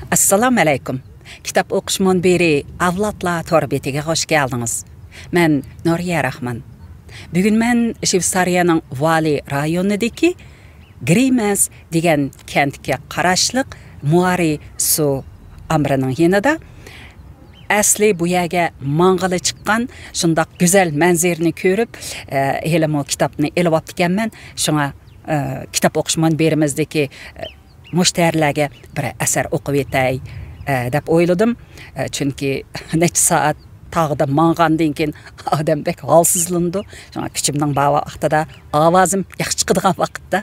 Assalamu alaykum. Kitap o'qish munbiri Avlodlar torbetiga hoş geldiniz. Men Nuriya Rahman. Bugun men Shvetsariyaning Vali rayonidagi Grimes degan kentga qarashliq Muari su amrining yanida asli bu yerga mang'ili chiqqan shundoq go'zal manzarani ko'rib, elim o kitobni elib olibdikanman. Shunga kitap o'qish munbirimizdagi müşterilerge bir eser o'qib etay deb o'yladim. Chunki necha soat tağda mang'andan keyin odam bek holsizlandi. Shunga kuchimning bava vaqtida ovozim yaxshi chiqadigan vaqtda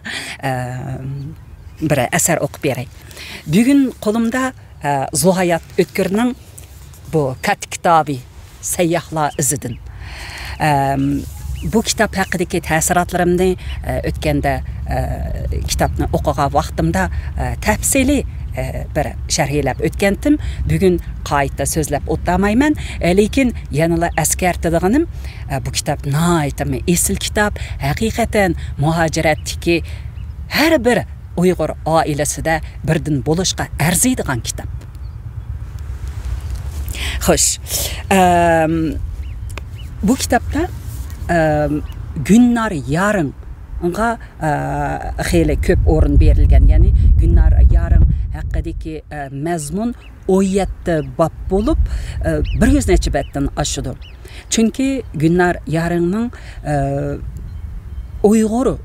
bir eser o'qib beray. Bugun qo'limda Zuhayat O'tkirning bu kat kitobi Sayyohlar izidan. Bu kitap haqidagi ta'sirotlarimni o'tganda kitobni o'qigan vaqtimda tafsili bir sharhlab o'tgandim. Bugun qayta so'zlab o'tmayman, lekin yanada eskartadiganim bu kitap nihoyatda esil kitap, haqiqatan muhojiratdagi har bir Uyg'ur oilasida birdan bo'lishga arziydigan kitap. Xo'sh, bu kitobda Günnar Yarın'a xeyli ko'p o'rin berilgan. Ya'ni Günnar Yarın haqidagi mazmun 17 bab bo'lib, 100 necha betdan oshadi. Chunki Günnar Yarın'ning Uyg'ur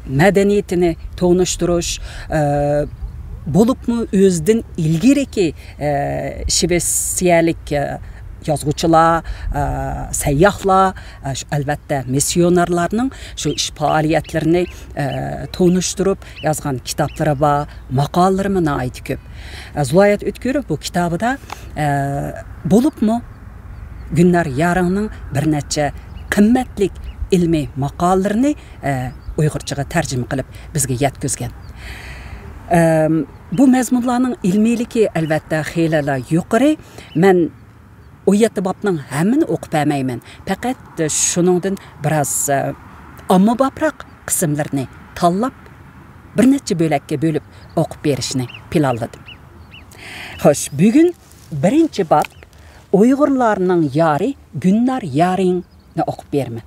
madaniyatini to'nishtirish bo'libmi o'zidan ilgiriki Shvetsiyalik yazgıçılar, seyyahlar, albatta misyonerlarning şu iş faaliyetlerini tonuşturup yazgan kitapları var, maqalalarımı ait köp. Zuhayat O'tkir bu kitabıda bo'libmi Günnar Yarın'ning bir necha qimmatlik ilmiy maqalalarını Uyg'urchaga tarjima qilib bizga yetkazgan. Bu mazmunlarning ilmiyligi albatta xeyli yuqori. Men o yetibabның həmin oqıb əməymən. Fəqət şunundan biraz amma bapraq qismlərini tallab bir neçə böləkə bölüb oqub berişini planladım. Xoş, bugün birinci bab Uyğurlarının yarı Günnar Yarın'ı oqub bermə.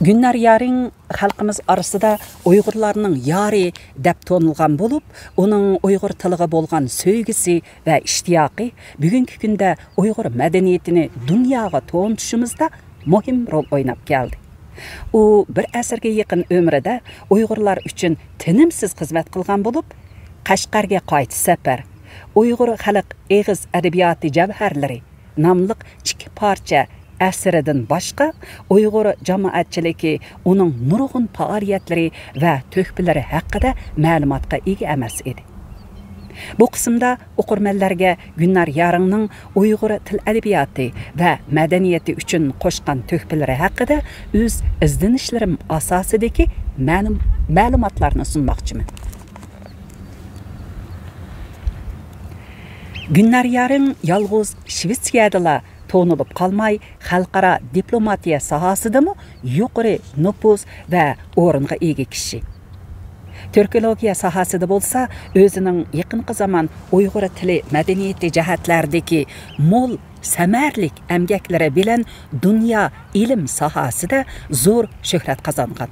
Günnar Yarın xalqımız arasında Uyg'urlarning yari deb tonilgan bo'lib, uning Uyg'ur tiliga bo'lgan sevgisi va ishtiyoqi bugungi kunda Uyg'ur madaniyatini dunyoga to'ntishimizda muhim rol o'ynab keldi. U bir asrga yaqin umrida Uyg'urlar uchun tinimsiz xizmat qilgan bo'lib, Qashqarga qayt safar, Uyg'ur xalq eg'iz adabiyoti javharlari nomli ikki parcha əsridən başqa Uyğur cəmiyyətçiligi onun nurg'un faaliyatlari və töhfələri haqqında məlumatga ega emas edi. Bu qismda o'qirmanlarga Günnar Yarın'ning Uyg'ur til adabiyoti və madaniyati uchun qo'shgan töhfələri haqqında o'z izlanishlarim asosidagi ma'lumotlarni sunmoqchiman. Günnar Yarın yalğız Shvetsiyada to'nilib qolmay, xalqaro diplomatiya sohasidami yuqori nüfuz va o'ringa ega kishi. Türkologiya sohasida bo'lsa, o'zining yaqinqi zamon Uyg'ur tili madaniyati jihatlaridagi mo'l samarlik amgaklari bilan dunyo ilm sohasida zo'r shuhrat qozongan.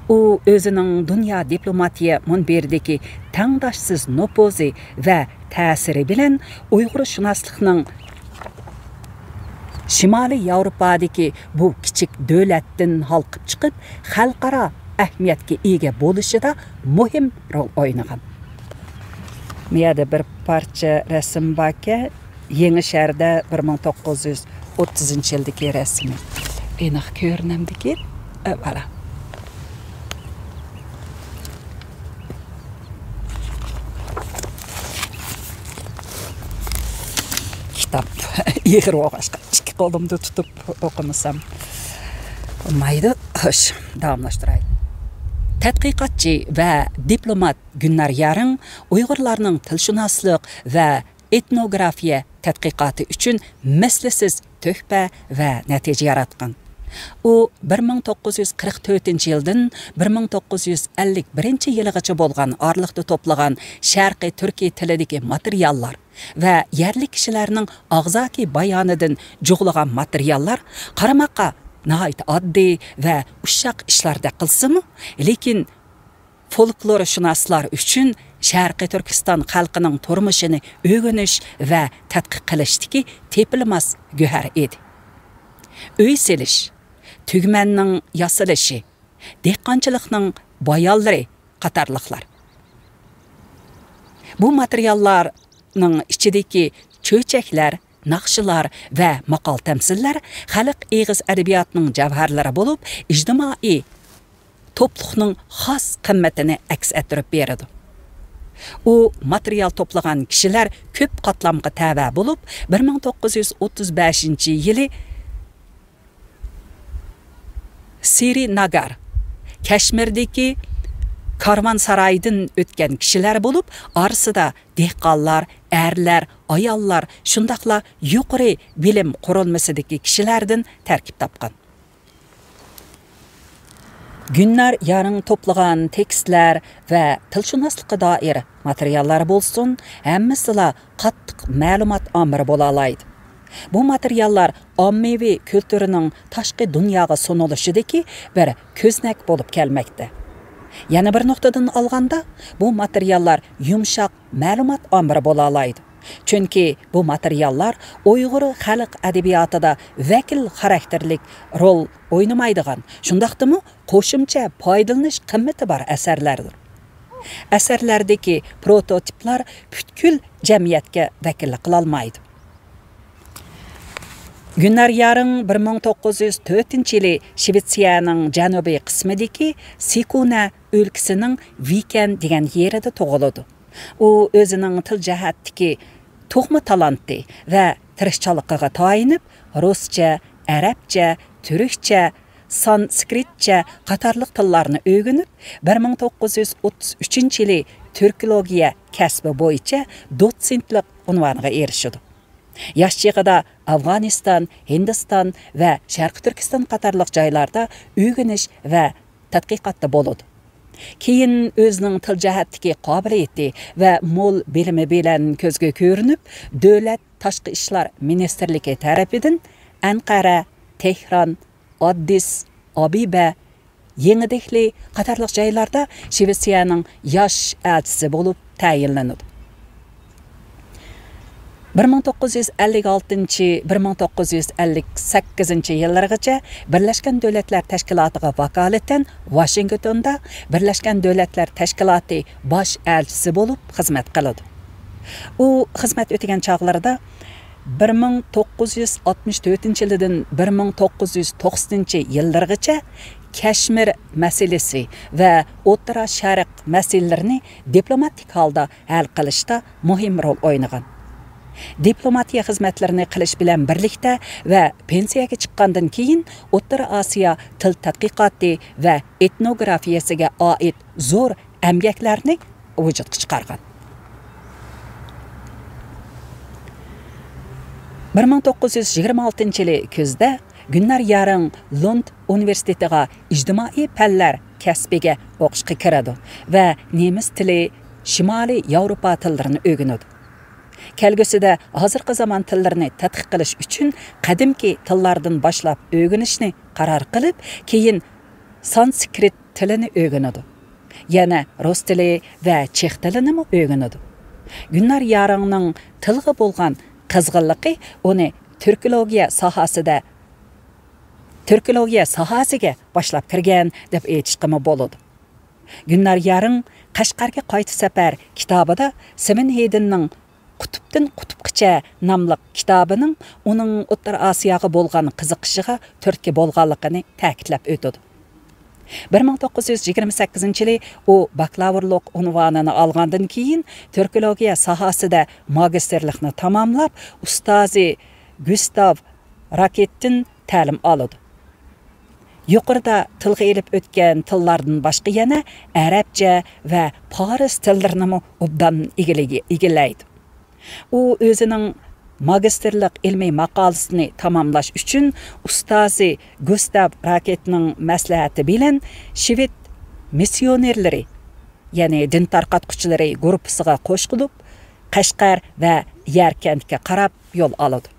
U o'zining dunyo diplomatiya munbiridagi tangdoshsiz nüfuzi va ta'siri bilan Uyg'ur shunoslikning Şimali Yevropadagi bu kichik davlatdan halqib chiqib, xalqaro ahamiyatga ega bo'lishida muhim rol o'ynagan. Miyada bir parcha rasm borki, Yangi shaharda 1930-yildagi rasmi. Aniq ko'rinamdiki, mana. Kitap yig'ir o'qishga ikki qo'limda tutib o'qimasam olmaydi. Xo'sh, davomlashtiray. Tadqiqotchi va diplomat Günnar Yarın Uyg'urlarning tilshunoslik va etnografiya tadqiqoti uchun mislsiz töhfə və nəticə yaratqan. U 1944-yildan 1951-yilgacha bo'lgan oraliqda to'plagan Sharqiy Turkiy tilidagi materiallar va yerli kishilarning og'zaki bayonidan jug'lagan materiallar qaramaqqa nihoyat oddiy va ushshaq ishlarda qilsa-mu, lekin folklorshunoslar uchun Sharqiy Turkiston xalqining turmushini o'rganish va tadqiq qilishdagi tepilmas go'har edi. Uy selish, tugmanning yasalishi, dehqonchilikning bayonlari qatorliqlar. Bu materiallarning ichidagi cho'chaklar, naqshlar va maqol tamsillar xalq eg'iz adabiyotining javharlari bo'lib, ijtimoiy to'pliqning xos qimmatini aks ettirib beradi. U material to'plagan kishilar ko'p qatlamga tava bo'lib, 1935-yili Sirinagar, Kashmirdagi karvonsaroydan o'tgan kishilar bo'lib, orasida dehqonlar, erlar, ayollar, shundaqla yuqori bilim qurilmasidagi kishilardan tarkib topgan. Günlar yarın toplagan tekstler ve tilshunoslikqa doir materiallar bo'lsin, hammasila qattiq ma'lumot omiri bo'la oladi. Bu materiallar ommaviy kulturining tashqi dunyoga sunilishidagi bir ko'znak bo'lib kelmoqda. Yana bir nuqtadan olganda, bu materiallar yumshoq ma'lumot omiri bo'la oladi. Chunki bu materiallar Uyg'ur xalq adabiyotida vakil xarakterlik rol o'ynamaydigan, shundaqdimi qo'shimcha foydalanish qimmati bor asarlardir. Asarlardagi prototiplar butkul jamiyatga vakillik qila olmaydi. Günlar yarın 1904-yili Shvetsiyaning janubiy qismidagi Sikuna o'lkasining Viken degan yerida tug'ildi. U o'zining til jihatdagi to'g'ma talanti va tirishchaligiga tayinib, ruscha, arabcha, turkcha, sanskritcha qatorliq tillarni o'rganib, 1933-yili turkologiya kasbi bo'yicha dotsentlik unvoniga erishdi. Yosh chig'ida Afg'oniston, Hindiston va Sharqiy Turkiston qatorliq joylarda o'rganish va tadqiqotda bo'ldi. Keyin o'zining til jihatdagi qobiliyati va mo'l bilimi bilan ko'zga ko'rinib, Davlat tashqi ishlar ministrligi tarafidan Anqara, Tehron, Addis, Abiba, Yengidehli qatorliq joylarda Shvetsiyaning yosh elchisi bo'lib tayinlanadi. 1956-1958 Birleşken Devletler Teşkilatı'na vakaleten Washington'da Birleşken Devletler Teşkilatı baş elçisi bulup hizmet kıldı. O hizmet ötegen çağlarda 1964-yıldan 1990-yıllargacha Kashmir meselesi ve O'rta Sharq meselelerini diplomatik halda hal qilishda muhim rol o'ynagan. Diplomatiya xizmatlarini qilish bilan birlikda va pensiyaga chiqqandan keyin O'rta Osiyo til tadqiqoti va etnografiyasiga oid zo'r amgaklarni vujudga chiqargan. 1926-yili kuzda Günlar yarın Lund Universitetiga ijtimoiy fanlar kasbiga o'qishga kiradi va nemis tili, Shimoliy Yevropa tillarini o'rganadi. Kelgusida hozirgi zamon tillarini tadqiq qilish uchun qadimki tillardan boshlab o'rganishni qaror qilib, keyin sanskrit tilini o'rganadi. Yana rus tili va chex tilini o'rganadi. Günlar yarınning tilga bo'lgan qizg'inligi uni Türkologiya sohasiga boshlab kirgan deb aytishga bo'ladi. Günlar yarın Qashqarga qayta safar kitobida Simin Heydinning Qutubdan Qutubgacha nomli kitobining uning O'rta Osiyoga bo'lgan qiziqishiga turtki bo'lganligini ta'kidlab o'tadi. 1928-yili u bakalavrlik unvonini olgandan keyin Türkologiya sohasida magistrlikni tamomlab, ustozi Gustav Rakettin ta'lim oladi. Yuqorida tilga elib o'tgan tillardan boshqa yana arabcha va fors tillarini obdan egallaydi. U o'zining magistrlik ilmiy maqolasini tamamlash uchun ustozi Gustav Raketning maslahati bilan Shved missionerlari, ya'ni din tarqatquchilari guruhiga qo'shilib, Qashqar va Yarkandga qarab yo'l oladi.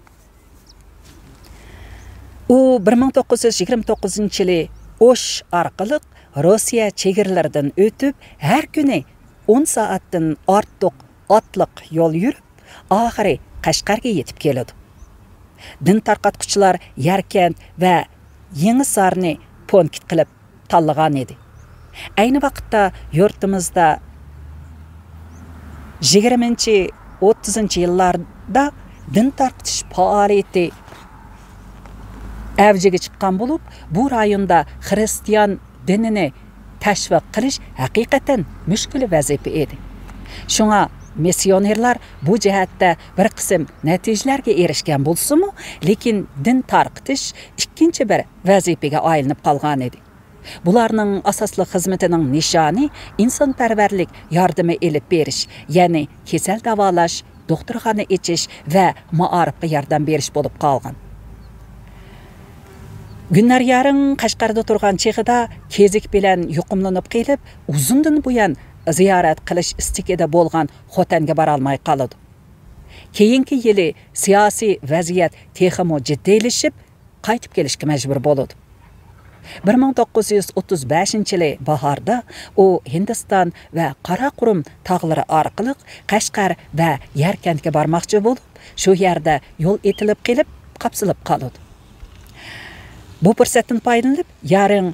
U 1929-yili Osh orqali Rossiya chegaralaridan o'tib, har kuni 10 soatdan ortiq otliq yo'l yurib, oxiri Qashqarga yetib keladi. Din tarqatquchilar Yarkand va Yangisarni punkt qilib tanlagan edi. Ayni vaqtda yurtimizda 20-30 yillarda din tarqatish faoliyati avjiga chiqqan bo'lib, bu rayonda xristian dinini tashviq qilish haqiqatan mushkul vazifa edi. Shunga missionerlar bu jihatda bir qism natijalarga erishgan bo'lsa-mu, lekin din tarqitish ikkinchi bir vazifaga aylanib qolgan edi. Bularning asosli xizmatining nishoni insonparvarlik yordami elib berish, ya'ni kasal davolash, doktorxona ichish va ma'arifga yordam berish bo'lib qolgan. Günlar yarın Qashqarda turgan cheg'ida kezik bilan yuqumlanib kelib, uzundan buyon ziyorat qilish istikida bo'lgan Xotanga bora olmay qoladi. Keyingi yili siyosiy vaziyat texmo jiddiylashib, qaytib kelishga majbur bo'ladi. 1935-yili bahorda u Hindiston va Qaraqo'rim tog'lari orqali Qashqar va Yarkandga bormoqchi bo'lib, shu yerda yo'l etilib kelib, qapsilib qoladi. Bu fursatdan foydalanib, yarın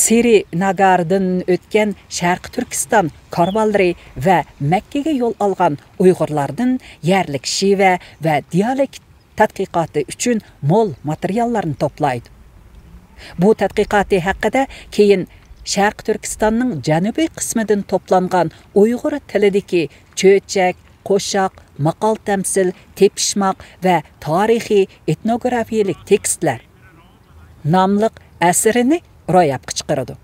Srinagardan o'tgan Sharq Turkiston karvonlari va Makkaga yo'l olgan Uyg'urlardan yerlik shiva va dialekt tadqiqoti uchun mo'l materiallarni to'playdi. Bu tadqiqoti haqida keyin Sharq Turkistonning janubiy qismidan to'plangan Uyg'ur tilidagi cho'chak, qo'shoq, maqol tamsil, tepishmoq va tarixiy etnografiyalik tekstlar nomli asrini ro'yobga chiqaradi.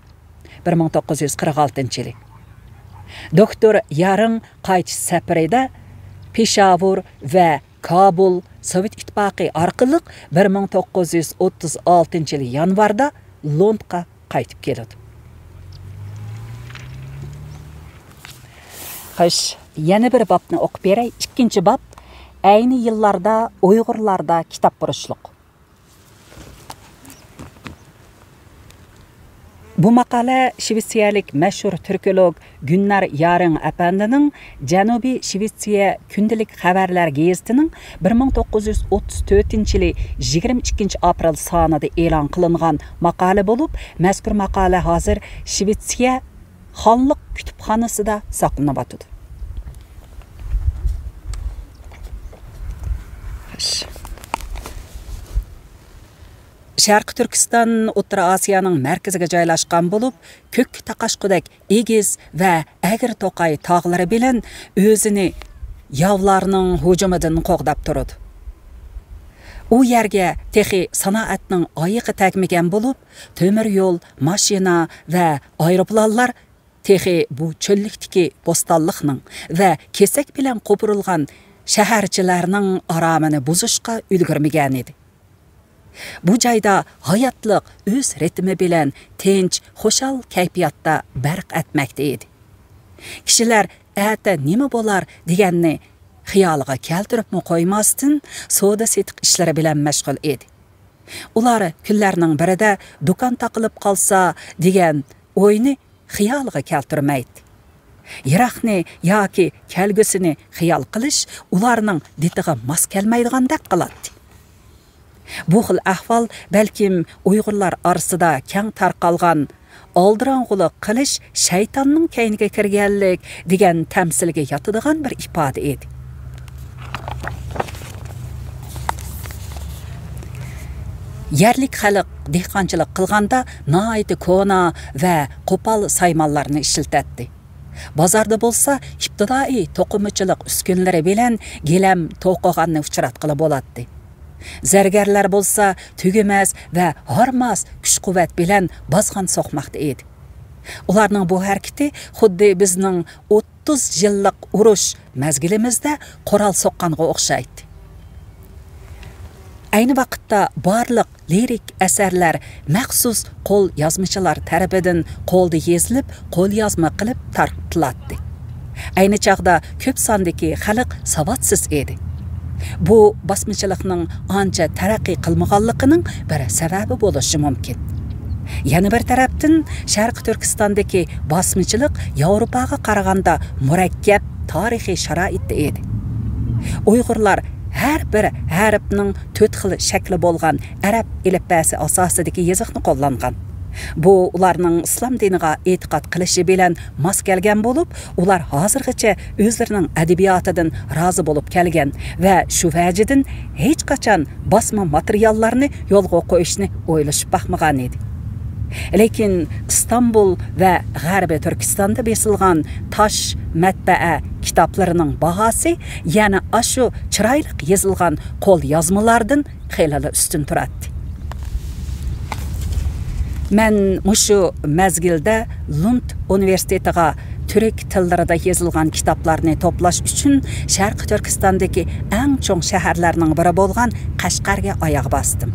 1946-yil. Doktor Yarın qaytish safarida Peshawur va Kabul Sovet ittifoqi orqali 1936-yil yanvarda Londonga qaytib keladi. Xo'sh, yana bir babni o'qib beray. Ikkinchi bab ayni yillarda Uyg'urlarda kitob qurishliq. Bu maqola Shvetsiyalik mashhur turkolog Gunnar Yarın apandining Janubiy Shvetsiya kundalik xabarlar gazetining 1934-yili 22-aprel sonida e'lon qilingan maqola bo'lib, mazkur maqola hozir Shvetsiya xonlik kutubxonasida saqlanib yotadi. Sharq Turkiston O'rta Osiyoning markaziga joylashgan bo'lib, ko'k taqashqudek egiz va agir to'qay tog'lari bilan o'zini yovlarning hujumidan qo'g'dab turadi. U yerga texi sanoatning oyiqi tagmagan bo'lib, temir yo'l, mashina va aeroplanlar texi bu cho'llikdagi bo'stonlikning va kesak bilan qo'pirilgan shaharchilarning aromini buzishga ulgurmagan edi. Bu joyda hayotliq o'z ritmi bilan tinch, xo'shal kayfiyatda barq etmoqda edi. Kishilar ata nima bo'lar deganni xiyoliga keltiribmi qo'ymasdan savdo setiq ishlari bilan mashg'ul edi. Ular kunlarning birida do'kon taqilib qolsa degan o'yni xiyoliga keltirmaydi. Yiroqni yoki kelgusini xiyol qilish ularning ditiga mos kelmaydigandek qiladi. Bu xil ahvol balkim Uyg'urlar orasida keng tarqalgan oldirong'ulik qilish shaytonning kayniga kirganlik degan tamsilga yotadigan bir ifoda edi. Yerlik xalq dehqonchilik qilganda noiti ko'na va qo'pol saymonlarni ishlatdi. Bozorda bo'lsa, ibtidoiy to'qimachilik uskunlari bilan gilam to'qiganni uchratqili bo'ladi. Zargarlar bo'lsa, tugimas va hormas kuch-quvvat bilan bozg'on so'qmoqda edi. Ularning bu harakati xuddi bizning 30 yillik urush mezgilimizde qoral soqqanға o'xshaydi. Ayni vaqtda barliq lirik asarlar maxsus qo'l yozmichilar tarafidan qo'lda yezilib, qo'l yozma qilib tarqatiladi. Ayni chaqda ko'p sondagi xalq savodsiz edi. Bu basmachilikning ancha taraqqiy qilmaganligining bir sababi bo'lishi mumkin. Yana bir tarafdan Sharqi Turkistondagi basmachilik Yevropaga qaraganda murakkab tarixiy sharoitda edi. Uyg'urlar har bir harfning 4 xil shakli bo'lgan arab alifbasi asosidagi yoziqni qo'llangan. Bu ularning islom diniga e'tiqod qilishi bilan mos kelgan bo'lib, ular hozirgacha o'zlarining adabiyotidan rozi bo'lib kelgan va shu vajidan hech qachon bosma materiallarni yo'lga qo'yishni o'ylashib baxmagan edi. Lekin İstanbul va G'arbiy Turkistonda besilgan tosh matbaa kitoblarining bahosi yana ashu chiroyli yozilgan qo'l yozmalardan xeyli ustun turadi. Men mushu mezgilda Lund universitetiga Türk tillarida yozilgan kitoblarni to'plash uchun Sharq Turkistondagi eng cho'ng shaharlarning biri bo'lgan Qashqarga oyoq bosdim.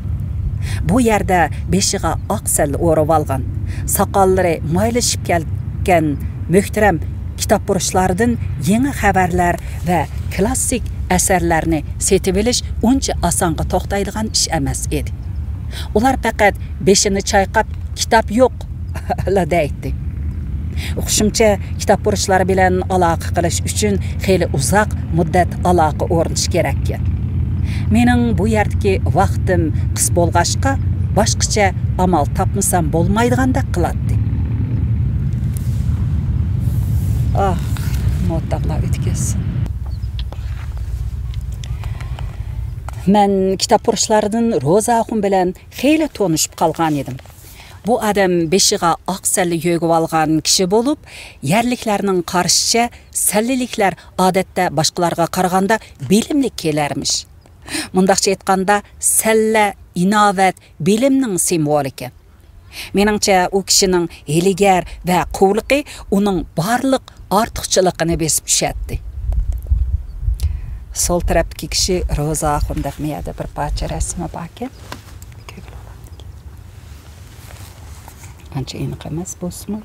Bu yerda beshiga oqsal o'rib olgan, soqollari moylashib kelgan muhtaram kitobfurushlardan yangi xabarlar va klassik asarlarni setib olish uncha osonga to'xtaydigan ish emas edi. Ular faqat beshini chayqab kitob yo'q la deydi. O'qishimcha kitobfurushlar bilan aloqa qilish uchun xeyli uzoq muddat aloqa o'rnatish kerak ekan. Mening bu yerdagi vaqtim qis bo'lg'ashqa boshqacha amal topmasam bo'lmaydigandek qiladi. Mo'taqlar o'tkazsin. Men kitobfurushlardan Ro'zaxun bilan xeyli tanishib qolgan edim. Bu adam beshiga oqsalli yo'g'ib olgan kishi bo'lib, yerliklarning qarshicha salliliklar odatda boshqalarga qaraganda bilimli kelarmish. Mundaqcha aytganda, salla, inovat bilimning simvoliki. Meningcha u kishining hiligar va quvliqi uning barliq ortiqchiligini besib tushadi. Sol tarafdagi kishi Ro'zaxun deb miyada bir parcha rasmi bor ekan. Ancha aniq emas bo'lsin.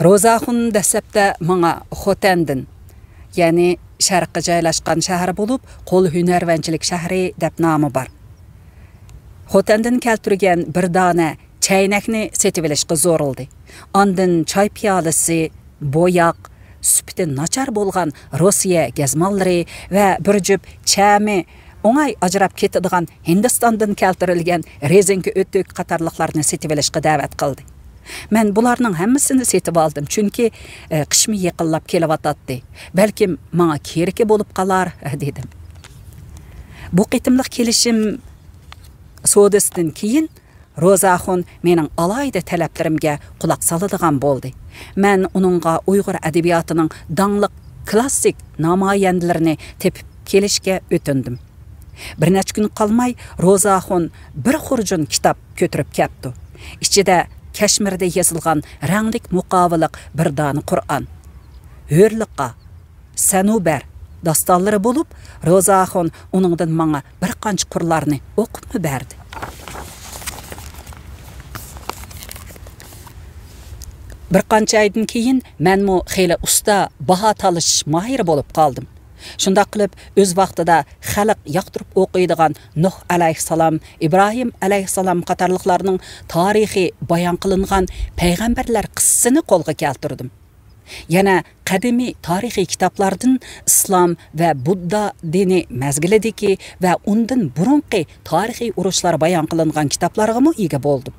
Ro'zaxun dastlabda menga Xotandin, ya'ni sharqqa joylashgan shahar bo'lib, qo'l hunarvanchilik shahri deb nomi bor. Xotandin keltirgan bir dona chaynakni setib olishga zo'rildi. Ondan choy piyolasi, bo'yoq, sufiti nachar bo'lgan Rossiya gazmollari va bir jup chami o'ngay ajrab ketadigan Hindistondan keltirilgan rezinka o'tök qatorliqlarni setib olishga da'vat qildi. Men bularning hammasini setib oldim, chunki qishmi yaqinlab kelyapti. Balkim menga keraki bo'lib qolar dedim. Bu qitimliq kelishim sodasidan keyin Ro'zaxun mening alayda talablarimga quloq soladigan bo'ldi. Men uningga Uyg'ur adabiyotining dangliq klassik namoyandalarini tepib kelishga o'tindim. Bir necha kun qolmay Ro'zaxun bir xurjun kitob ko'tirib keldi. Ichida Kashmirda yozilgan ranglik muqobiliq bir dona Qur'on. Hurliqqa, Sanubar dostonlari bo'lib, Ro'zaxun uningdan menga bir qancha qurlarni o'qib berdi. Bir qancha oydan keyin menmu xeyli usta baho talish mohiri bo'lib qoldim. Shunda qilib o'z vaqtida xalq yoqtirib o'qiydigan Nuh alayhissalom, Ibrohim alayhissalom qatorliqlarning tarixiy bayon qilingan payg'ambarlar qissasini qo'lga keltirdim. Yana qadimiy tarixiy kitoblardan islom va Budda dini mazgilidagi va undan burunqi tarixiy urushlar bayon qilingan kitoblarga ega bo'ldim.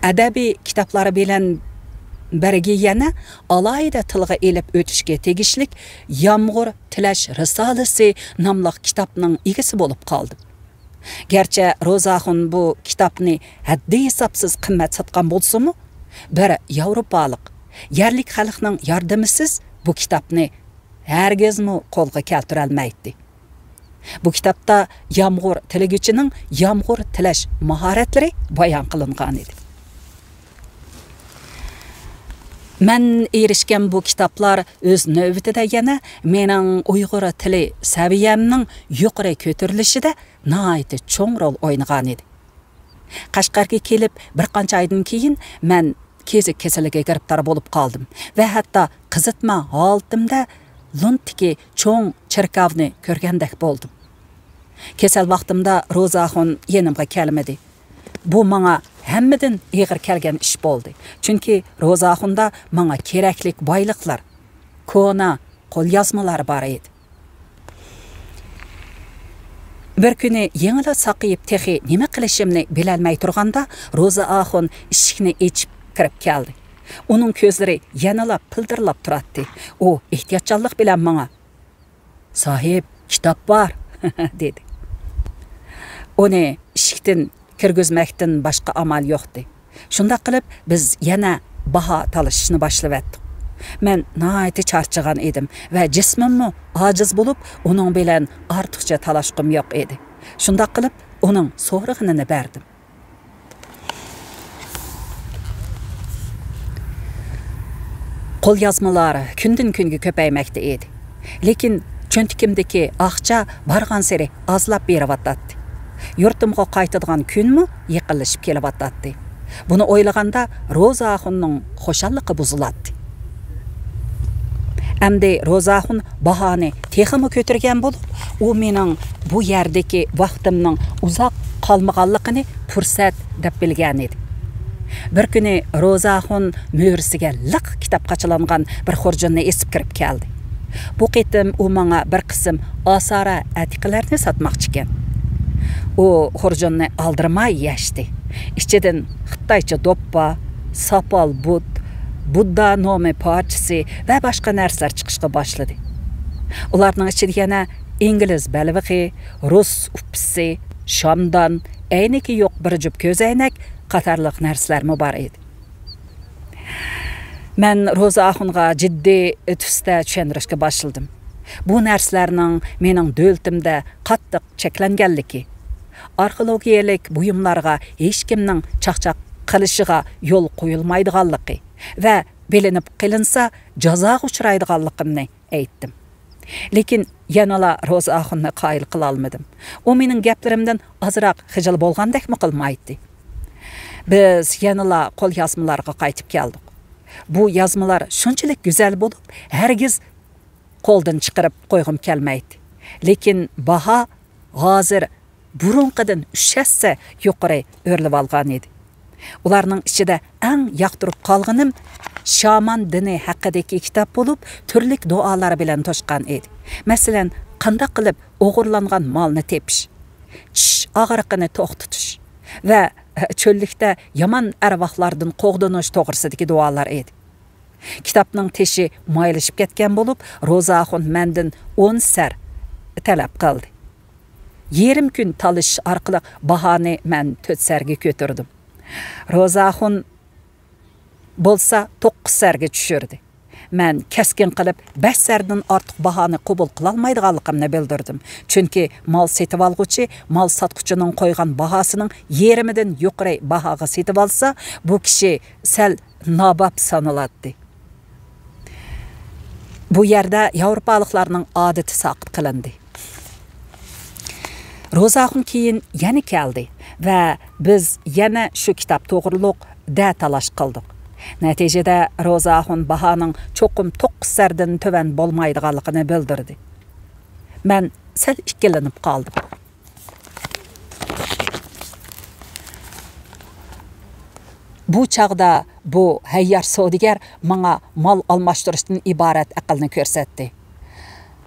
Adabiy kitoblari bilan birga yana alayda tilga elib o'tishga tegishlik Yomg'ir tilash risolasi nomli kitobning egasi bo'lib qoldim. Gerçi Ro'zaxun bu kitobni haddi hisobsiz qimmat sotgan bo'lsa-mu, bir Yevropalik yerlik xalqning yordamisiz bu kitobni hargizmi qo'lga keltira olmaydi. Bu kitobda Yomg'ir tilaguchining yomg'ir tilash mahoratlari bayon qilingan edi. Мен erişken bu kitaplar öz növbetide yana mening Uyg'ur tili saviyamning yuqori ko'tarilishida nihoyatda cho'ng rol o'ynagan edi. Qashqarga kelib bir qancha oydan keyin men kesik kasaliga giribtar bo'lib qoldim va hatto qizitma holatimda Lundtiki cho'ng cherkovni ko'rgandek bo'ldim. Kesal vaqtimda Rozaxon yanimga kelmadi. Bu menga hammadan ig'ir kelgan ish bo'ldi. Chunki Rozaxonda menga keraklik boyliqlar, ko'na qo'lyozmalar bor edi. Bir kuni yengila saqiyib texi nima qilishimni bilolmay turganda Rozaxon eshikni ochib kirib keldi. Uning ko'zlari yanala pildirlab turardi. U ehtiyotchanlik bilan menga "Sahib, kitob bor" dedi. Uni eshikdan kirgizmakdan boshqa amal yo'qdi. Shunda qilib biz yana baho talashishni boshladik. Men nihoyatda charchagan edim va jismimmi ojiz bo'lib, uning bilan ortiqcha talashqim yo'q edi. Shunda qilib uning so'rig'ini berdim. Qo'lyozmalar kundan kunga ko'paymoqda edi. Lekin cho'ntikimdagi aqcha bargan sari azlab beryapti. Yurtimga qaytadigan kunmi yaqinlashib kelyapti. Buni o'ylaganda Rozaxonning xo'shalligi buziladi. Endi Rozaxon bahoni texmi ko'targan bo'lib, u mening bu yerdagi vaqtimning uzoq qolmaganligini fursat deb bilgan edi. Bir kuni Rozaxon mo'risiga liq kitobqachalangan bir xurjunni esib kirib keldi. Bu qitim u menga bir qism asara atiqlarni sotmoqchi ekan. U xurjunni aldirmay yashdi. Ichidan Xitoycha doppa, sopol but, Budda nomi parchasi va boshqa narsalar chiqishga boshladi. Ularning ichida yana ingliz balvig'i, rus uppisi, shomdan, ayniki yo'q bir jup ko'zoynak qatorliq narsalar bor edi. Men Rozaxonga jiddiy tusda tushuntirishga boshladim. Bu narsalarning mening dövlətimdə qattiq cheklanganligi, arxeologiyalik buyumlarga hech kimning chaqchaq qilishiga yo'l qo'yilmaydiganligi va bilinib qilinsa jazoga uchraydiganligimni aytdim. Lekin yanala Rozaxonni qoyil qila olmadim. U mening gaplarimdan ozroq xijil bo'lgandek qilmaydi. Biz yanala qo'lyozmalarga qaytib keldik. Bu yozmalar shunchalik go'zal bo'lib, hargiz qo'ldan chiqarib qo'yg'im kelmaydi. Lekin baho hozir burunqidan 3 hassa yuqori o'rlib olgan edi. Ularning ichida eng yoqtirib qolganim shaman dini haqidagi kitob bo'lib, turli duolar bilan to'shqan edi. Masalan, qanday qilib o'g'irlangan molni tepish, tish og'riqini to'xtatish va cho'llikda yomon arvohlardan qo'g'dinish to'g'risidagi duolar edi. Kitobning teshi moylashib ketgan bo'lib, Rozaxon mendan 10 sar talab qildi. Yerim kun talish orqali bahoni men 4 sarga ko'tardim. Rozaxon bo'lsa 9 sarga tushirdi. Men keskin qilib 5 sardan ortiq bahoni qabul qila olmaydiganligimni bildirdim. Chunki mol setib olg'uchi mol sotquchining qo'ygan bahosining yerimidan yuqori bahoga setib olsa, bu kishi sal nobab sanaladi. Bu yerda Yevropaliklarning odati saqit qilindi. Rozaxon keyin yana keldi va biz yana shu kitob to'g'riliq da talash qildik. Natijada Rozaxon bahoning cho'qim 9 sardan to'van bo'lmaydiganligini bildirdi. Men sal ikkilanib qoldim. Bu chaqda bu hayyar savdogar menga mol almashtirishdan iborat aqlni ko'rsatdi.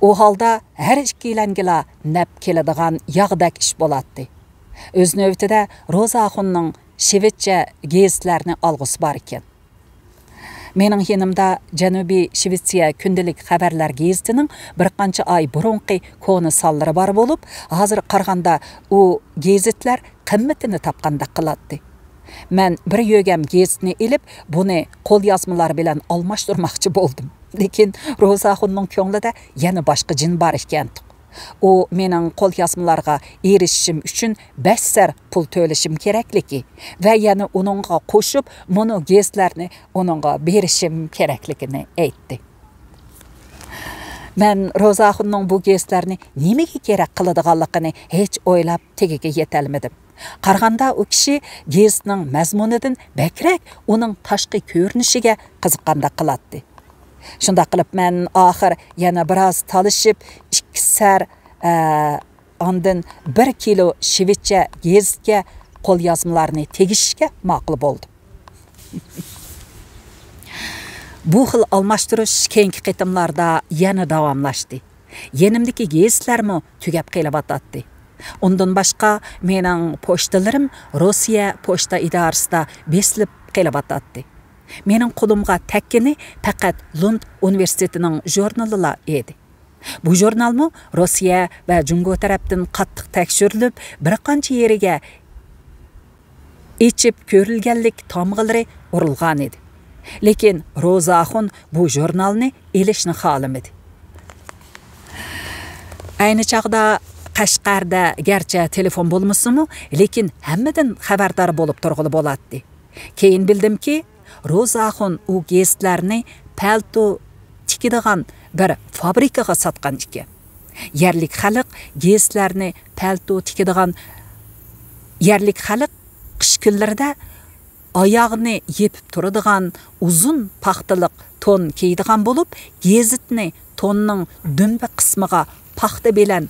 U holda har ikkilangila nab keladigan yog'dak ish bo'ladi. O'z navbatida Rozaxonning shvetscha gazetlarni olg'usi bor ekan. Mening yanimda Janubiy Shvetsiya kundalik xabarlar gazetining bir qancha oy burunqi ko'ni sonlari bor bo'lib, hozir qaraganda u gazetlar qimmatini topganda qiladi. Men bir yo'gam gazetni elib, buni qo'lyozmalar bilan almashtirmoqchi bo'ldim. Lekin Rozaxonning ko'nglida yana boshqa jin bor ekan. U mening qo'lyozmalarga erishishim uchun 5 sar pul to'lashim kerakligi va yana uningga qo'shib mono gezlarni uningga berishim kerakligini aytdi. Men Rozaxonning bu gezlarni nimaga kerak qiladiganligini hech o'ylab tegiga yetolmadim. Qaraganda u kishi gezning mazmunidan bakrak uning tashqi ko'rinishiga qiziqqanda qiladi. Shunda qilib men oxir yana biroz talishib 2 sar ondan 1 kilo shivitcha gezga qo'lyozmalarni tegishga ma'qul bo'ldim. Bu xil almashtirish keyingi qitimlarda yana davomlashdi. Yenimdagi gezlarmi tugab qelyapti. Undan boshqa mening pochtalarim Rossiya pochta idorasida besilib qelyapti. Mening qo'limga takkini faqat Lund universitetining jurnalila edi. Bu jurnalmi Rossiya va Jungo tarafdan qattiq tekshirilib, bir qancha yeriga ichib ko'rilganlik tomg'ilari urilgan edi. Lekin Rozaxon bu jurnalni elishni xohlamadi. Ayni chaqda Qashqarda garchi telefon bo'lmasimi, lekin hammadan xabardor bo'lib turg'ili bo'ladi. Keyin bildimki, Rozaxon u gezlarni palto tikidigan bir fabrikaga sotgan ekan. Yerlik xalq gezlarni palto tikidigan yerlik xalq qish kunlarida oyog'ini yepib turadigan uzun paxtaliq ton kiydigan bo'lib, gezitni tonning dumba qismiga paxta bilan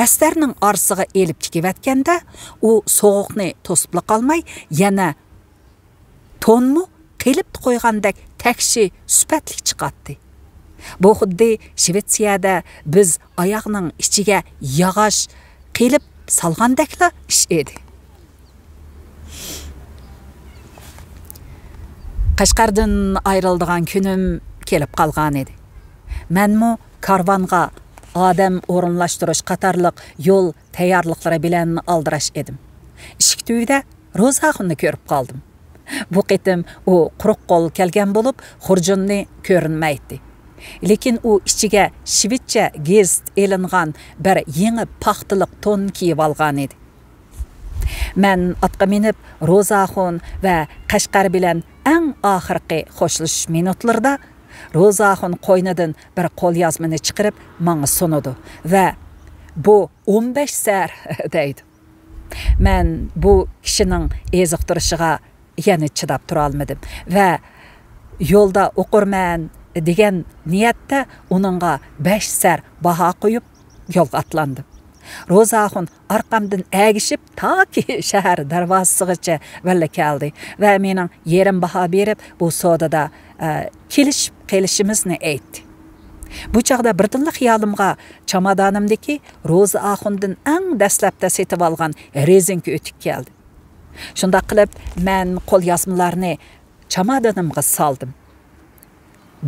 astarning orsiga elib chiqayotganda u sovuqni to'sib qolmay yana tonmu qilib qo'ygandek takshi sifatli chiqadi. Bu xuddi Shvetsiyada biz oyoqning ichiga yog'och qilib salgandakla ish edi. Qashqardan ayrıldigan kunim kelib qolgan edi. Menmu karvonga odam o'rinlashtirish qatorliq yo'l tayyorliklari bilan aldirash edim. Ishik tuyida Rozaxonni ko'rib qoldim. Bu qitim u quruq qo'l kelgan bo'lib, xurjunni ko'rinmaydi. Lekin u ichiga shivitcha gez elingan bir yangi paxtaliq ton kiyib olgan edi. Men atqa minib Rozaxon va Qashqar bilan eng oxirgi xo'shlashish minutlarida Rozaxon qo'ynidan bir qo'lyozmani chiqarib menga sunudi va bu 15 sar deydi. Men bu kishining eziqtirishiga yana chidab tura olmadim va yo'lda o'qirman degan niyatda uningga 5 sar baho qo'yib yo'lga atlandim. Rozaxon arqamdan agishib toki shahar darvozasigacha valla keldi va mening yerim baho berib bu sodada kelishib qilishimizni aytdi. Bu chaqda birdinli xiyolimga chamadonimdagi Rozaxondan eng dastlabda setib olgan rezinka o'tib keldi. Shunda qilib men qo'lyozmalarni chamadonimga soldim.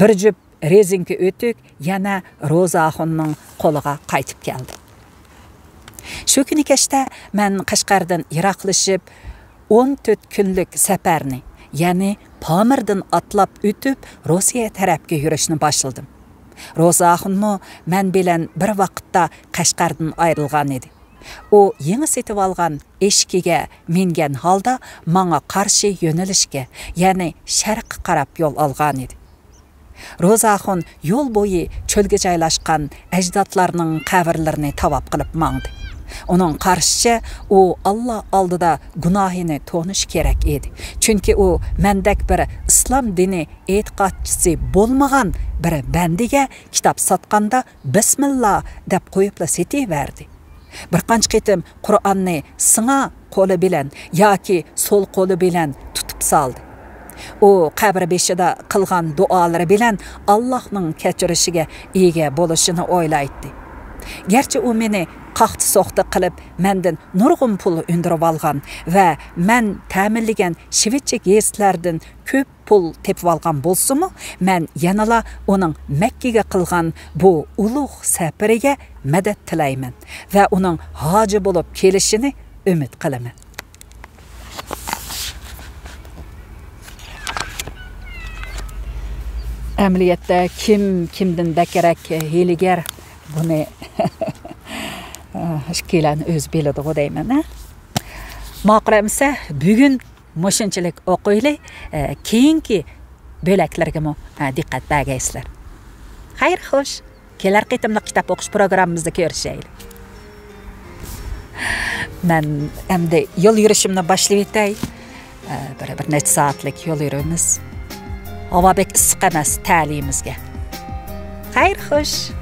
Bir jup rezinka o'tik yana Rozaxonning qo'liga qaytib keldi. Shu kuni kechda men Qashqardan yiroqlashib 14 kunlik safarni, ya'ni Pamirdan atlab o'tib Rossiya tarafga yurishni boshladim. Rozaxonmi men bilan bir vaqtda Qashqardan ayrilgan edi. U yangi setib olgan eshkiga mingan holda menga qarshi yo'nalishga, ya'ni sharqqa qarab yo'l olgan edi. Rozaxon yo'l bo'yi cho'lga joylashgan ajdodlarning qabrlarini tavab qilib mangdi. Onun qarşıca u Allah oldida gunohini to'nish kerak edi. Chunki u mendek bir islom dini e'tiqodchisi bo'lmagan bir bandiga kitob sotganda bismillah deb qo'yibla setaverdi. Bir qancha qitim Qur'onni singa qo'li bilan yoki so'l qo'li bilan tutib soldi. U qabr beshida qilgan duolari bilan Allohning kechirishiga ega bo'lishini o'ylaydi. Gerçi u meni qaqti soqti qilib mendan nurg'un pul undirib olgan va men ta'minlagan shvetscha gezlardan ko'p pul tepib olgan bo'lsa-mu, men yanala uning Makkaga qilgan bu ulug' safariga madad tilayman va uning hoji bo'lib kelishini umid qilaman. Amaliyotda kimdan bakarak hiylagar Buni ikkilan o'z biladi deyman. Ma'qul emsa, bugun mushunchalik o'qiylik, keyingi bo'laklarga diqqat bergaysizlar. Xayr, xo'sh. Kelar qitimli kitob o'qish programmamizda ko'rishaylik. Men endi yo'l yurishimni boshlab etay. Bir necha soatlik yo'l yuramiz. Havo bek issiq emas ta'limimizga. Xayr, xo'sh.